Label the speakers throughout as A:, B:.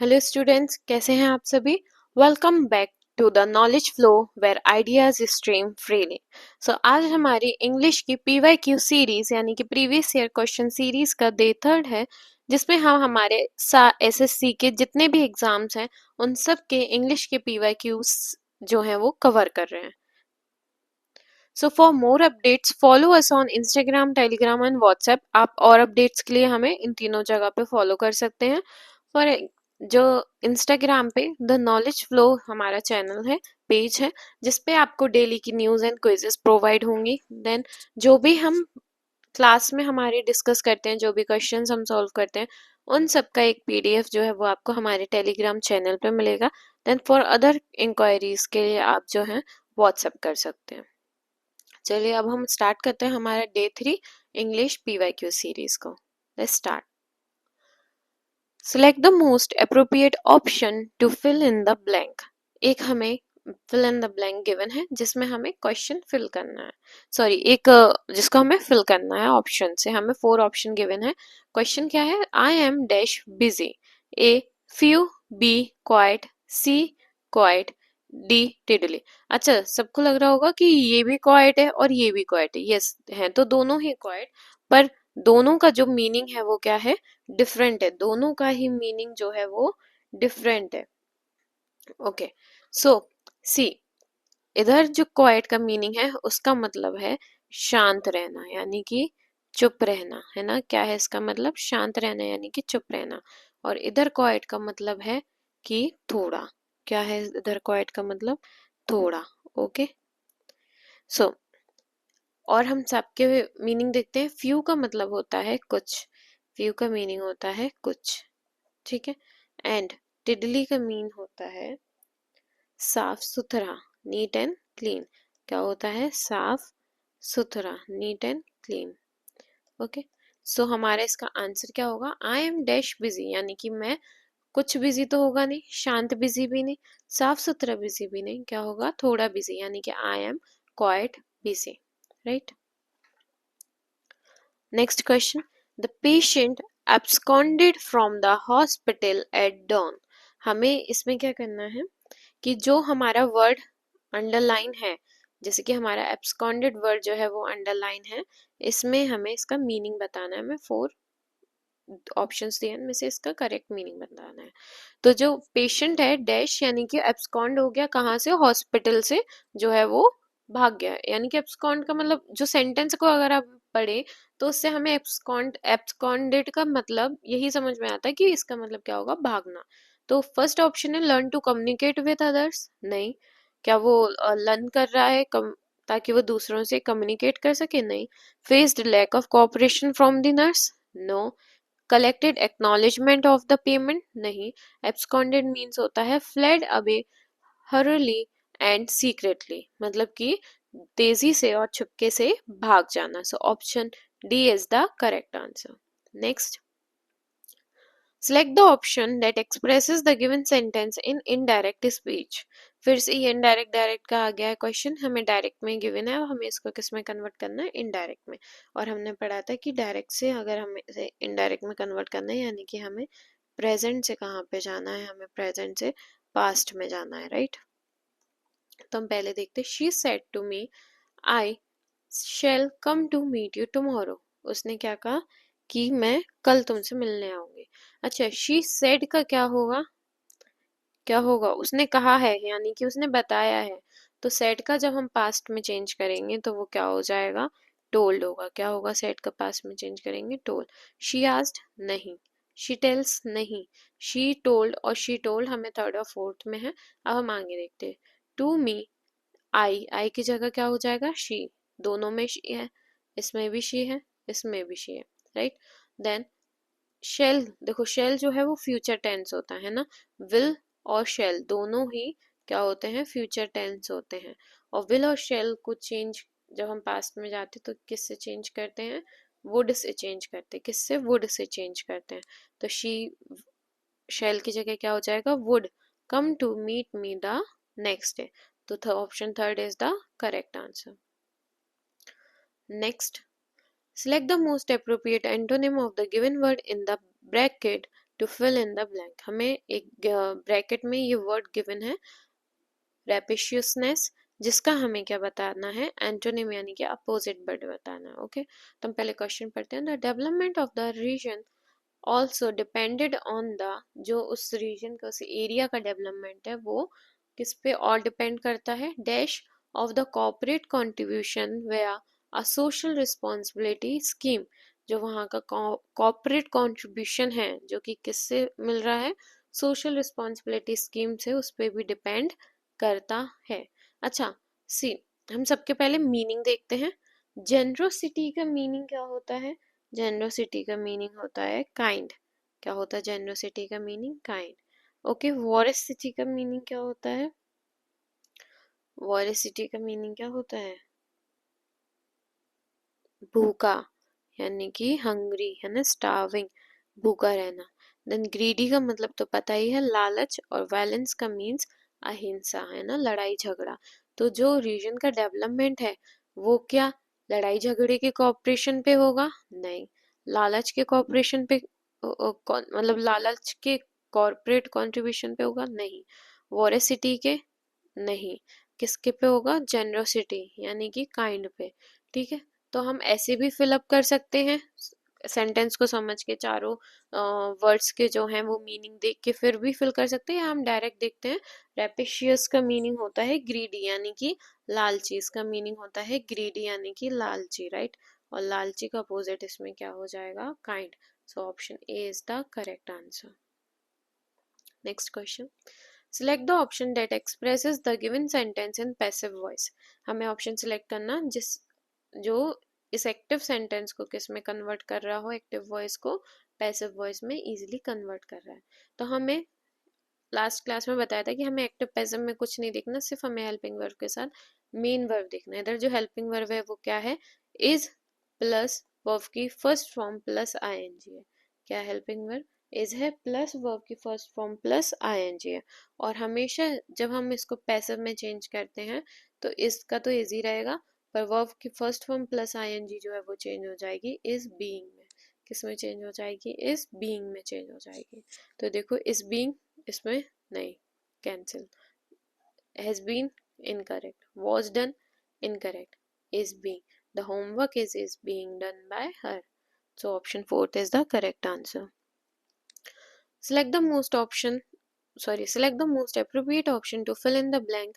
A: Hello students, कैसे हैं आप सभी। Welcome back to the knowledge flow where ideas stream freely. So आज हमारी इंग्लिश की पीवाईक्यू सीरीज यानी कि प्रीवियस ईयर क्वेश्चन सीरीज का डे थर्ड है, जिसमें हम हमारे एसएससी के जितने भी एग्जाम्स हैं उन सब के इंग्लिश के पीवाईक्यूज जो हैं वो कवर कर रहे हैं। So for more updates follow us on Instagram, Telegram and WhatsApp. आप और अपडेट्स के लिए हमें इन तीनों जगह पे फॉलो कर सकते हैं। फॉर जो इंस्टाग्राम पे द नॉलेज फ्लो हमारा चैनल है, पेज है, जिसपे आपको डेली की न्यूज़ एंड क्विजेस प्रोवाइड होंगी। देन जो भी हम क्लास में हमारे डिस्कस करते हैं, जो भी क्वेश्चंस हम सॉल्व करते हैं, उन सब का एक पीडीएफ जो है वो आपको हमारे टेलीग्राम चैनल पे मिलेगा। देन फॉर अदर इंक्वायरीज के लिए आप जो है व्हाट्सएप कर सकते हैं। चलिए अब हम स्टार्ट करते हैं हमारा डे 3 इंग्लिश पीवाईक्यू सीरीज को। Let's start. Select the most appropriate option to fill in the blank. एक हमें fill in the blank given है जिसमें हमें क्वेश्चन फिल करना है, सॉरी एक जिसको हमें फिल करना है ऑप्शन से। हमें 4 ऑप्शन गिवन है। क्वेश्चन क्या है? I am dash busy, A few, B quite, C quite, D tidily. अच्छा, सबको लग रहा होगा कि ये भी क्वाइट है और ये भी क्वाइट है। यस है, तो दोनों ही क्वाइट, पर दोनों का जो मीनिंग है वो क्या है? डिफरेंट है। दोनों का ही मीनिंग जो है वो डिफरेंट है। ओके, सो सी, इधर जो क्वाइट का मीनिंग है उसका मतलब है शांत रहना, यानी कि चुप रहना, है ना। क्या है इसका मतलब? शांत रहना यानी कि चुप रहना। और इधर क्वाइट का मतलब है कि थोड़ा। क्या है इधर क्वाइट का मतलब? थोड़ा। ओके, सो और हम सबके मीनिंग देखते हैं। फ्यू का मतलब होता है कुछ, फ्यू का मीनिंग होता है कुछ, ठीक है। एंड टिडली का मीन होता है साफ सुथरा, नीट एंड क्लीन। क्या होता है? साफ सुथरा, नीट एंड क्लीन। ओके, सो हमारा इसका आंसर क्या होगा? आई एम डैश बिजी, यानी कि मैं कुछ बिजी तो होगा नहीं, शांत बिजी भी नहीं, साफ सुथरा बिजी भी नहीं। क्या होगा? थोड़ा बिजी, यानी कि I am quite busy, right. Next question, the patient absconded from the hospital at dawn। हमें इसमें क्या करना है कि जो हमारा वर्ड अंडरलाइन है, जैसे कि हमारा absconded वर्ड जो है वो अंडरलाइन है, इसमें हमें इसका मीनिंग बताना है। हमें 4 ऑप्शंस दिए, इनमें से इसका करेक्ट मीनिंग बताना है। तो जो पेशेंट है डैश, यानी कि एब्सकॉन्ड हो गया कहाँ से? हॉस्पिटल से जो है वो भाग गया। यानी कि एब्सकॉन्ड का मतलब, जो सेंटेंस को अगर आप पढ़े तो उससे हमें एब्सकॉन्डेड का मतलब यही समझ में आता है कि इसका मतलब क्या होगा? भागना। तो फर्स्ट ऑप्शन है learn to communicate with others. नहीं। क्या वो लर्न कर रहा है ताकि वो दूसरों से कम्युनिकेट कर सके? नहीं। Faced lack of cooperation from the nurse? No. Collected acknowledgement of the payment? नहीं। एब्सकॉन्डेड मीन्स होता है फ्लेड अवे हरली एंड सीक्रेटली, मतलब कि तेजी से और छुपके से भाग जाना। So option D is the correct answer. Next, select the option that expresses the given sentence in indirect speech। फिर से ये इनडायरेक्ट डायरेक्ट का आ गया है क्वेश्चन। हमें डायरेक्ट में गिवन है और हमें इसको किस में कन्वर्ट करना है? इनडायरेक्ट में। और हमने पढ़ा था कि डायरेक्ट से अगर हमें इसे इनडायरेक्ट में कन्वर्ट करना है, यानी कि हमें प्रेजेंट से कहाँ पे जाना है? हमें प्रेजेंट से पास्ट में जाना है, राइट। तो हम पहले देखते, she said to me I shall come to meet you tomorrow. उसने क्या कहा? कि मैं कल तुमसे मिलने आऊंगी। अच्छा, शी सेड का क्या होगा? क्या होगा? उसने कहा है, यानी कि उसने बताया है। तो सेड का जब हम पास्ट में चेंज करेंगे तो वो क्या हो जाएगा? टोल्ड होगा। क्या होगा? सेड का पास्ट में चेंज करेंगे टोल्ड। She asked? नहीं। She tells? नहीं। शी टोल्ड और शी टोल्ड हमें थर्ड और फोर्थ में है। अब हम आगे देखते हैं। टू मी आई की जगह क्या हो जाएगा? शी। दोनों में शी है, इसमें भी शी है, इसमें भी शी है, राइट। देन शेल, देखो शेल जो है वो फ्यूचर टेंस होता है ना। विल और शेल दोनों ही क्या होते हैं? फ्यूचर टेंस होते हैं। और विल और शेल को चेंज जब हम पास्ट में जाते हैं तो किससे चेंज करते हैं? वुड से चेंज करते हैं। किससे? वुड से चेंज करते हैं। तो शी शेल की जगह क्या हो जाएगा? Would come to meet me the next day. तो option third is the correct answer. Next, select the most appropriate antonym of the given word in the bracket to fill in the blank. हमें एक bracket में ये word given है रेपिशियसनेस, जिसका हमें क्या बताना है, एंटोनिम यानी कि अपोजिट वर्ड बताना है। ओके, तो हम पहले क्वेश्चन पढ़ते हैं। The development of the region also depended on the, जो उस रीजन का, उस एरिया का डेवलपमेंट है वो किस पे और डिपेंड करता है, dash of the corporate contribution where a social responsibility scheme. जो वहाँ का कॉर्पोरेट कंट्रीब्यूशन है जो कि किससे मिल रहा है, सोशल रिस्पॉन्सिबिलिटी स्कीम से, उस पर भी डिपेंड करता है। अच्छा सी, हम सबके पहले मीनिंग देखते हैं। जेनरोसिटी का मीनिंग क्या होता है? जेनरोसिटी का मीनिंग होता है काइंड। क्या होता है जेनरोसिटी का मीनिंग? काइंड। ओके, वॉरेसिटी का मीनिंग क्या होता है? वॉरेसिटी का मीनिंग क्या होता है? भूखा, यानी कि हंग्री है ना, स्टार्विंग, भूखा रहना। देन ग्रीडी का मतलब तो पता ही है, लालच। और वायलेंस का मीन्स अहिंसा, है ना, लड़ाई झगड़ा। तो जो रीजन का डेवलपमेंट है वो क्या लड़ाई झगड़े के कॉपरेशन पे होगा? नहीं। लालच के कॉपरेशन पे मतलब लालच के कॉर्पोरेट कंट्रीब्यूशन पे होगा? नहीं। वॉरेसिटी के? नहीं। किसके पे होगा? जेनरोसिटी यानी कि काइंड पे। ठीक है, तो हम ऐसे भी फिलअप कर सकते हैं सेंटेंस को समझ के, चारों वर्ड्स के जो हैं वो मीनिंग देख के फिर भी फिल कर सकते हैं, या हम डायरेक्ट देखते हैं। रेपिशियस का मीनिंग होता है ग्रीडी यानी कि लालची, इसका मीनिंग होता है ग्रीडी यानी कि लालची, राइट। और लालची का अपोजिट इसमें क्या हो जाएगा? Kind. So option A is the correct answer. Next question, select the option that expresses the given sentence in passive voice. हमें ऑप्शन सिलेक्ट करना जिस जो इस एक्टिव सेंटेंस को किस में कन्वर्ट कर रहा हो, एक्टिव वॉइस को पैसिव वॉइस में इजीली कन्वर्ट कर रहा है। तो हमें लास्ट क्लास में बताया था कि हमें एक्टिव पैसिव में कुछ नहीं देखना, सिर्फ हमें हेल्पिंग वर्ब के साथ मेन वर्ब देखना है। इधर जो हेल्पिंग वर्ब है वो क्या है? इज प्लस वर्ब की फर्स्ट फॉर्म प्लस आईएनजी है। क्या हेल्पिंग वर्ब? इज है प्लस वर्ब की फर्स्ट फॉर्म प्लस आईएनजी है। और हमेशा जब हम इसको पैसिव में चेंज करते हैं तो इसका तो इजी रहेगा, पर वर्ब की फर्स्ट फॉर्म प्लस आईएनजी जो है वो चेंज हो जाएगी इज बीइंग में। किस में चेंज हो जाएगी? इज बीइंग में चेंज हो जाएगी। तो देखो इज बीइंग इसमें नहीं, cancel. Has been incorrect, was done incorrect, is being, the homework is being done by her. So option 4 is the correct answer. Select the most option, select the most appropriate option to fill in the blank.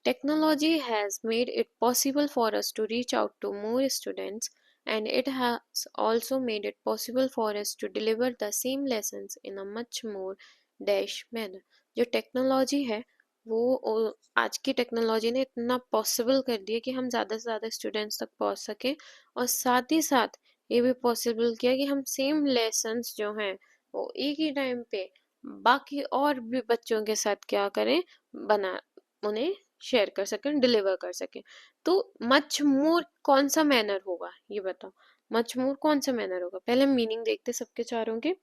A: Technology has made it possible for us to reach out to more students, and it has also made it possible for us to deliver the same lessons in a much more dash manner. जो technology है वो आज की technology ने इतना possible कर दिया कि हम ज़्यादा से ज़्यादा स्टूडेंट्स तक पहुंच सकें, और साथ ही साथ ये भी पॉसिबल किया कि हम सेम लेसन्स जो हैं वो एक ही टाइम पे बाकी और भी बच्चों के साथ क्या करें, बना उन्हें शेयर कर सकें, डिलीवर कर सकें। तो मच मोर कौन सा मैनर होगा ये बताओ? मच मोर कौन सा मैनर होगा? पहले मीनिंग देखते सबके चारों के।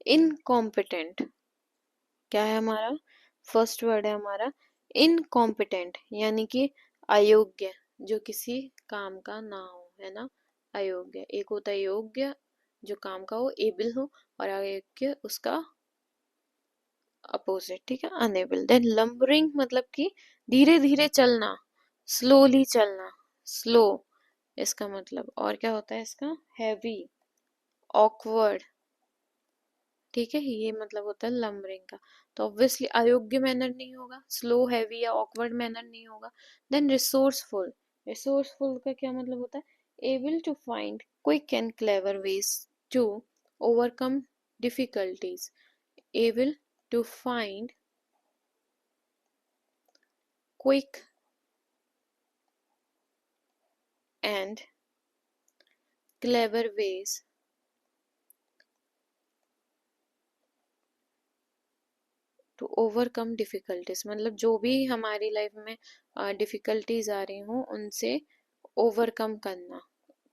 A: इनकॉम्पिटेंट क्या है हमारा? फर्स्ट वर्ड है हमारा इनकॉम्पिटेंट, यानी कि अयोग्य, जो किसी काम का ना हो, है ना, अयोग्य। एक होता है योग्य जो काम का हो, एबल हो, और अयोग्य उसका अपोजिट, ठीक है, अनेबल। देन लंबरिंग मतलब कि धीरे धीरे चलना, स्लोली चलना, स्लो इसका मतलब। और क्या होता है इसका? हैवी, ऑकवर्ड, ठीक है, ये मतलब होता है लंबरिंग का। तो ऑब्वियसली अयोग्य मैनर नहीं होगा, स्लो, हैवी या ऑकवर्ड मैनर नहीं होगा। देन रिसोर्सफुल, रिसोर्सफुल का क्या मतलब होता है? Able to find quick and clever ways to overcome difficulties, able to find quick and clever ways to overcome difficulties, मतलब जो भी हमारी लाइफ में डिफिकल्टीज आ रही हों उनसे ओवरकम करना।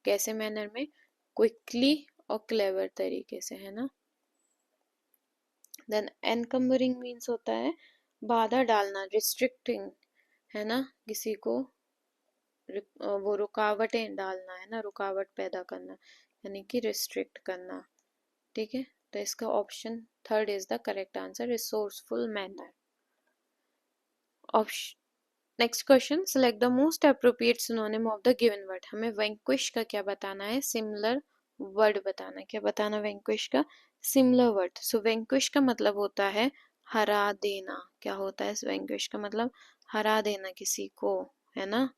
A: कैसे मैनर में? क्विकली और क्लेवर तरीके से, है ना। देन एनकम्बरिंग मीन्स होता है बाधा डालना, रिस्ट्रिक्टिंग, है ना, किसी को वो रुकावटें डालना, है ना, रुकावट पैदा करना, यानी कि रिस्ट्रिक्ट करना, ठीक है। तो इसका option third is the correct answer, resourceful manner. Option next question, select the most appropriate synonym of the given word. हमें वैंक्विश का क्या बताना है, सिमिलर वर्ड बताना है। क्या बताना वैंक्विश का, सिमिलर वर्ड। सो वैंक्विश का मतलब होता है हरा देना। क्या होता है वैंक्विश का मतलब, हरा देना किसी को, है ना।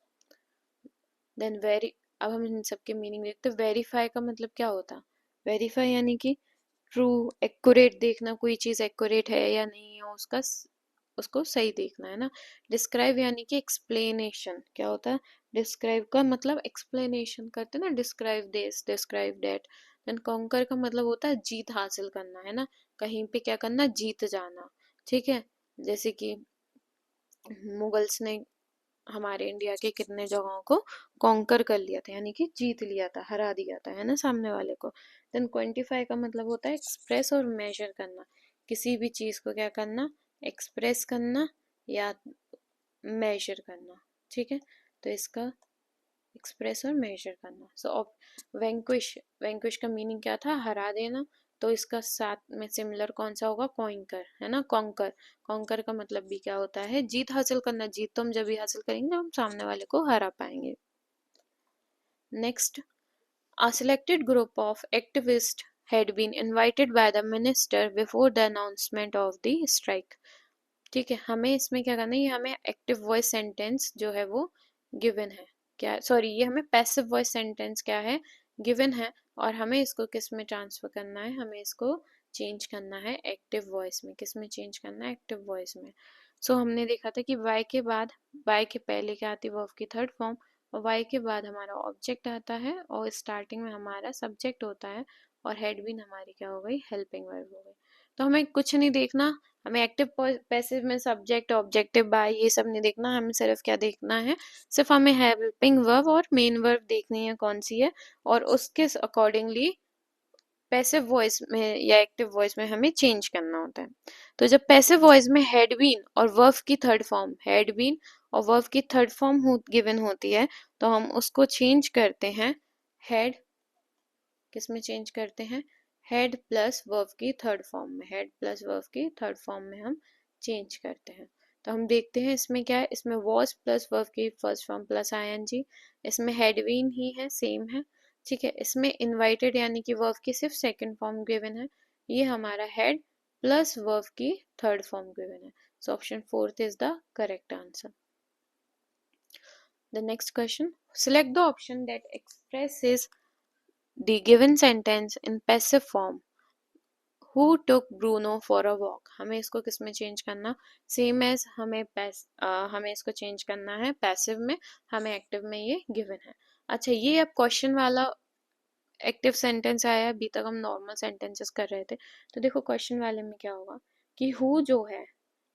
A: देन वेरी, अब हम इन सबके मीनिंग देखते हैं। वेरीफाई का मतलब क्या होता है, वेरीफाई यानी कि ट्रू, एक्यूरेट देखना, कोई चीज एक्यूरेट है या नहीं है उसका, उसको सही देखना, है ना। डिस्क्राइब यानी कि एक्सप्लेनेशन। क्या होता है, डिस्क्राइब का मतलब एक्सप्लेनेशन करते ना, describe this, describe that. Then conquer का मतलब होता है जीत हासिल करना, है ना, कहीं पे क्या करना, जीत जाना। ठीक है, जैसे कि मुगल्स ने हमारे इंडिया के कितने जगहों को कॉन्कर कर लिया था, यानी कि जीत लिया था, हरा दिया था, है ना, सामने वाले को। देन क्वांटिफाई का मतलब होता है एक्सप्रेस और मेजर करना, किसी भी चीज को क्या करना, एक्सप्रेस करना या मेजर करना। ठीक है, तो इसका एक्सप्रेस और मेजर करना। सो वैंक्विश, वैंक्विश का मीनिंग क्या था, हरा देना। तो इसका साथ में सिमिलर कौन सा होगा, कॉन्कर, है ना, कॉन्कर। कॉन्कर का मतलब भी क्या होता है, जीत हासिल करना। जीत तो हम जब भी हासिल करेंगे जब हम सामने वाले को हरा पाएंगे। Next, a selected group of activists had been invited by the minister before the announcement of the strike। ठीक है, हमें इसमें क्या करना है, ये हमें एक्टिव वॉइस सेंटेंस जो है वो गिवन है, क्या सॉरी, ये हमें पैसिव वॉइस सेंटेंस क्या है, गिवन है। और हमें इसको किस में ट्रांसफर करना है, हमें इसको चेंज करना है एक्टिव वॉइस में। किस में चेंज करना है, एक्टिव वॉइस में। सो हमने देखा था कि वाई के बाद, वाई के पहले क्या आती है, वर्ब की थर्ड फॉर्म, और वाई के बाद हमारा ऑब्जेक्ट आता है, और स्टार्टिंग में हमारा सब्जेक्ट होता है, और हेड बीन हमारी क्या हो गई, हेल्पिंग वर्ब हो गई। तो हमें कुछ नहीं देखना, हमें एक्टिव पैसिव में सब्जेक्ट ऑब्जेक्टिव बाय ये सब नहीं देखना, हमें सिर्फ क्या देखना है, सिर्फ हमें हेल्पिंग वर्ब और मेन वर्ब देखनी है कौन सी है, और उसके अकॉर्डिंगली पैसिव वॉइस में या एक्टिव वॉइस में हमें चेंज करना होता है। तो जब पैसिव वॉइस में हैड बीन और वर्ब की थर्ड फॉर्म, हैड बीन और वर्ब की थर्ड फॉर्म गिवन होती है, तो हम उसको चेंज करते हैं, हैड किस में चेंज करते हैं, हेड प्लस वर्ब की थर्ड फॉर्म में, हेड प्लस वर्ब की थर्ड फॉर्म में हम चेंज करते हैं। तो हम देखते हैं इसमें क्या है, इसमें वॉज प्लस वर्ब की फर्स्ट फॉर्म प्लस आईएनजी, इसमें हेड बीन ही है, सेम है। ठीक है, इसमें इनवाइटेड यानी कि वर्ब की सिर्फ सेकंड फॉर्म गिवन है, ये हमारा हेड प्लस वर्ब की थर्ड फॉर्म गिवन है। So option fourth is the correct answer. The next question, select the option that expresses the given sentence in passive form। Who took Bruno for a walk। हमें इसको किस में change करना, same as हमें हमें इसको change करना है पैसिव में, हमें एक्टिव में ये गिवन है। अच्छा, ये अब क्वेश्चन वाला एक्टिव सेंटेंस आया, अभी तक हम नॉर्मल सेंटेंसेस कर रहे थे। तो देखो क्वेश्चन वाले में क्या होगा कि हु जो है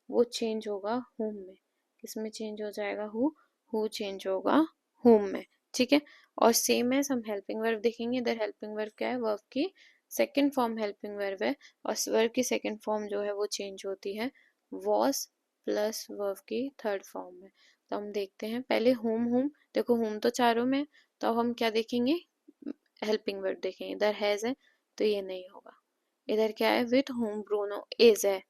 A: वो चेंज होगा हुम में। किस में चेंज हो जाएगा, हु चेंज होगा हुम में। ठीक है, और सेम है हम हेल्पिंग वर्ब देखेंगे, इधर हेल्पिंग वर्ब क्या है, वर्ब की सेकंड फॉर्म हेल्पिंग वर्ब है, और वर्ब की सेकंड फॉर्म जो है वो चेंज होती है वॉज प्लस वर्ब की थर्ड फॉर्म में। तो हम देखते हैं पहले हुम, हुम देखो हुम तो चारों में, तो अब हम क्या देखेंगे, हेल्पिंग वर्ब देखेंगे। इधर हैज है तो ये नहीं होगा, इधर क्या है, विथ होम ब्रूनो इज है,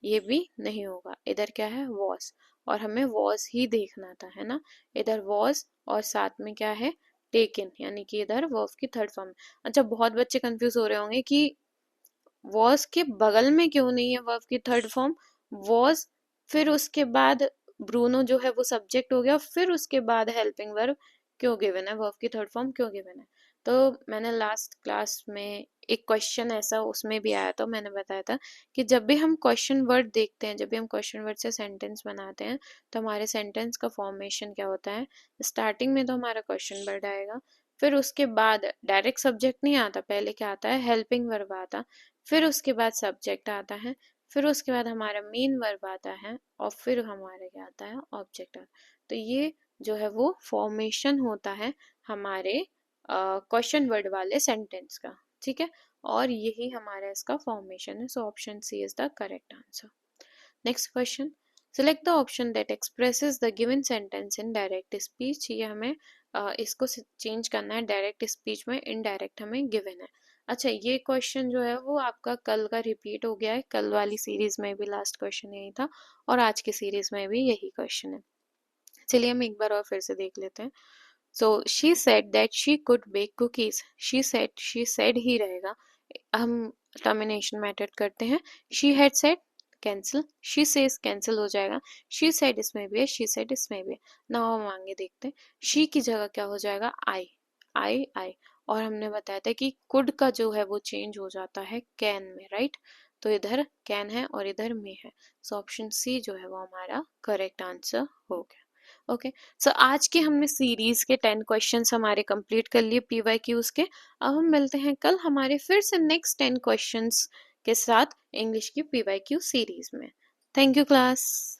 A: ये भी नहीं होगा। इधर क्या है, वॉज, और हमें वॉज ही देखना था, है ना। इधर वॉज और साथ में क्या है, टेकन, यानी कि इधर वर्ब की थर्ड फॉर्म। अच्छा, बहुत बच्चे कंफ्यूज हो रहे होंगे कि वॉज के बगल में क्यों नहीं है वर्ब की थर्ड फॉर्म, वॉज फिर उसके बाद ब्रूनो जो है वो सब्जेक्ट हो गया, फिर उसके बाद हेल्पिंग वर्ब क्यों गिवन है, वर्ब की थर्ड फॉर्म क्यों गिवन है। तो मैंने लास्ट क्लास में एक क्वेश्चन ऐसा उसमें भी आया, तो मैंने बताया था कि जब भी हम क्वेश्चन वर्ड देखते हैं, जब भी हम क्वेश्चन वर्ड से सेंटेंस बनाते हैं, तो हमारे सेंटेंस का फॉर्मेशन क्या होता है, स्टार्टिंग में तो हमारा क्वेश्चन वर्ड आएगा, फिर उसके बाद डायरेक्ट सब्जेक्ट नहीं आता, पहले क्या आता है, हेल्पिंग वर्ब आता, फिर उसके बाद सब्जेक्ट आता है, फिर उसके बाद हमारा मेन वर्ब आता है, और फिर हमारा क्या आता है, ऑब्जेक्ट आता है। तो ये जो है वो फॉर्मेशन होता है हमारे क्वेश्चन वर्ड वाले सेंटेंस का। ठीक है, और यही हमारा इसका फॉर्मेशन है। So option C is the correct answer. Next question, select the option that expresses the given sentence in direct speech. ये हमें इसको चेंज करना है, डायरेक्ट स्पीच में इनडायरेक्ट हमें गिवन है। अच्छा, ये क्वेश्चन जो है वो आपका कल का रिपीट हो गया है, कल वाली सीरीज में भी लास्ट क्वेश्चन यही था और आज की सीरीज में भी यही क्वेश्चन है। चलिए हम एक बार और फिर से देख लेते हैं। So she said that she could bake cookies. She said ही रहेगा, हम टर्मिनेशन मेथड करते हैं। She had said cancel, she says cancel हो जाएगा, शी सेड इसमें भी है, शी सेड इसमें भी है। नाउ हम आगे देखते हैं, शी की जगह क्या हो जाएगा, आई। और हमने बताया था कि कुड का जो है वो चेंज हो जाता है कैन में, राइट? तो इधर कैन है और इधर में है, सो ऑप्शन सी जो है वो हमारा करेक्ट आंसर हो गया। ओके, सो आज के हमने सीरीज के 10 क्वेश्चंस हमारे कंप्लीट कर लिए पीवाईक्यूज के। अब हम मिलते हैं कल हमारे फिर से नेक्स्ट 10 क्वेश्चंस के साथ इंग्लिश की पीवाईक्यू सीरीज में। Thank you class.